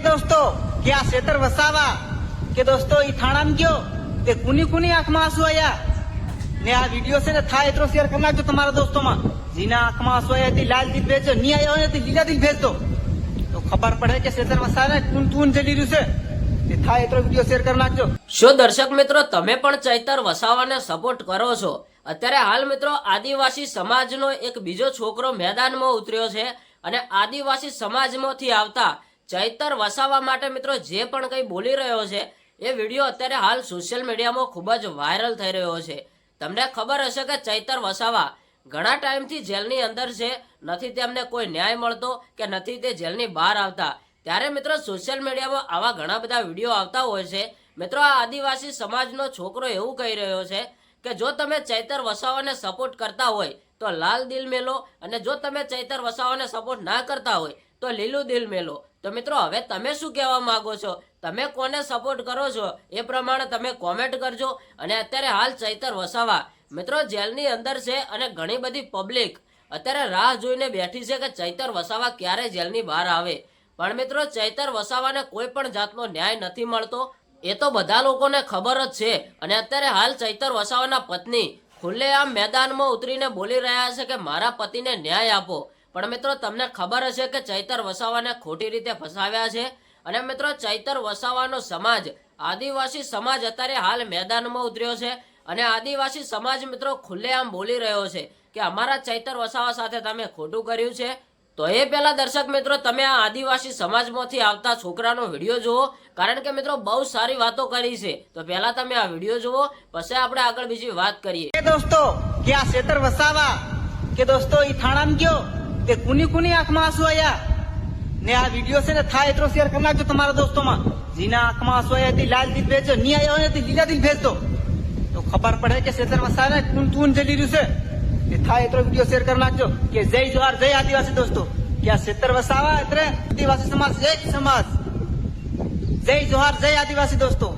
दोस्तों क्या सेतर वसावा के दोस्तों ई थाणाम गयो ते कुनी कुनी आंखમાં આંસુ આયા ને આ વિડિયો છે ને થાય એટલો શેર કરી નાખજો તમારા દોસ્તોમાં જીના આંખમાં આંસુ આયા તે લાલ દિલ ભેજો ની આયો ને તે લીલા દિલ ભેજતો તો ખબર પડે કે સેતર વસાવાને કુન કુન જલી રહ્યું છે તે થાય એટલો વિડિયો શેર કરી નાખજો। શું દર્શક મિત્રો તમે પણ ચૈતર વસાવાને સપોર્ટ કરો છો? અત્યારે હાલ મિત્રો આદિવાસી સમાજનો એક બીજો છોકરો મેદાનમાં ઉતર્યો છે અને આદિવાસી સમાજમાંથી આવતા ચૈતર વસાવા માટે મિત્રો જે પણ કંઈ બોલી રહ્યો છે એ વિડીયો અત્યારે હાલ સોશિયલ મીડિયામાં ખૂબ જ વાયરલ થઈ રહ્યો છે। તમને ખબર હશે કે ચૈતર વસાવા ઘણા ટાઈમથી જેલની અંદર છે, નથી તેમને કોઈ ન્યાય મળતો કે નથી તે જેલની બહાર આવતા, ત્યારે મિત્રો સોશિયલ મીડિયામાં આવા ઘણા બધા વિડીયો આવતા હોય છે। મિત્રો આ આદિવાસી સમાજનો છોકરો એવું કહી રહ્યો છે કે જો તમે ચૈતર વસાવાને સપોર્ટ કરતા હોય તો લાલ દિલ મેલો અને જો તમે ચૈતર વસાવાને સપોર્ટ ના કરતા હોય તો લીલું દિલ મેલો। તો મિત્રો હવે તમે શું કહેવા માંગો છો? તમે કોને સપોર્ટ કરો છો એ પ્રમાણે તમે કોમેન્ટ કરજો। અને અત્યારે હાલ ચૈતર વસાવા મિત્રો જેલની અંદર છે અને ઘણી બધી પબ્લિક અત્યારે રાહ જોઈને બેઠી છે કે ચૈતર વસાવા ક્યારે જેલની બહાર આવે, પણ મિત્રો ચૈતર વસાવાને કોઈ પણ જાતનો ન્યાય નથી મળતો એ તો બધા લોકોને ખબર જ છે। અને અત્યારે હાલ ચૈતર વસાવાના પત્ની ખુલ્લેઆમ મેદાનમાં ઉતરીને બોલી રહ્યા છે કે મારા પતિને ન્યાય આપો, પણ મિત્રો તમને ખબર હશે કે ચૈતર વસાવાને ખોટી રીતે ફસાવ્યા છે। અને મિત્રો ચૈતર વસાવાનો સમાજ આદિવાસી સમાજ અત્યારે હાલ મેદાનમાં ઉતર્યો છે અને આદિવાસી સમાજ મિત્રો ખુલ્લેઆમ બોલી રહ્યો છે કે અમારા ચૈતર વસાવા સાથે તમે ખોટું કર્યું છે। તો એ પહેલા દર્શક મિત્રો તમે આ આદિવાસી સમાજમાંથી આવતા છોકરાનો વિડીયો જુઓ, કારણ કે મિત્રો બહુ સારી વાતો કરી છે। તો પહેલા તમે આ વિડીયો જુઓ, પછી આપણે આગળ બીજી વાત કરીએ। दोस्तों क्या सेतर वसावा के दोस्तों ई थाणाम गयो તે કુની કુની આંખમાં આંસુ આયા ને આ વિડિયો છે ને થાય એટલો શેર કરી નાખજો તમારા દોસ્તોમાં જીના આંખમાં આંસુ આયા તે લાલ દિલ ભેજો ની આયો ને તે લીલા દિલ ભેજતો તો ખબર પડે કે સેતર વસાવાને કુન કુન જલી રહ્યું છે તે થાય એટલો વિડિયો શેર કરી નાખજો કે જય જોહાર જય આદિવાસી દોસ્તો क्या सेतर वसावा એટલે આદિવાસી સમાજ જય જોહાર જય આદિવાસી दोस्तों।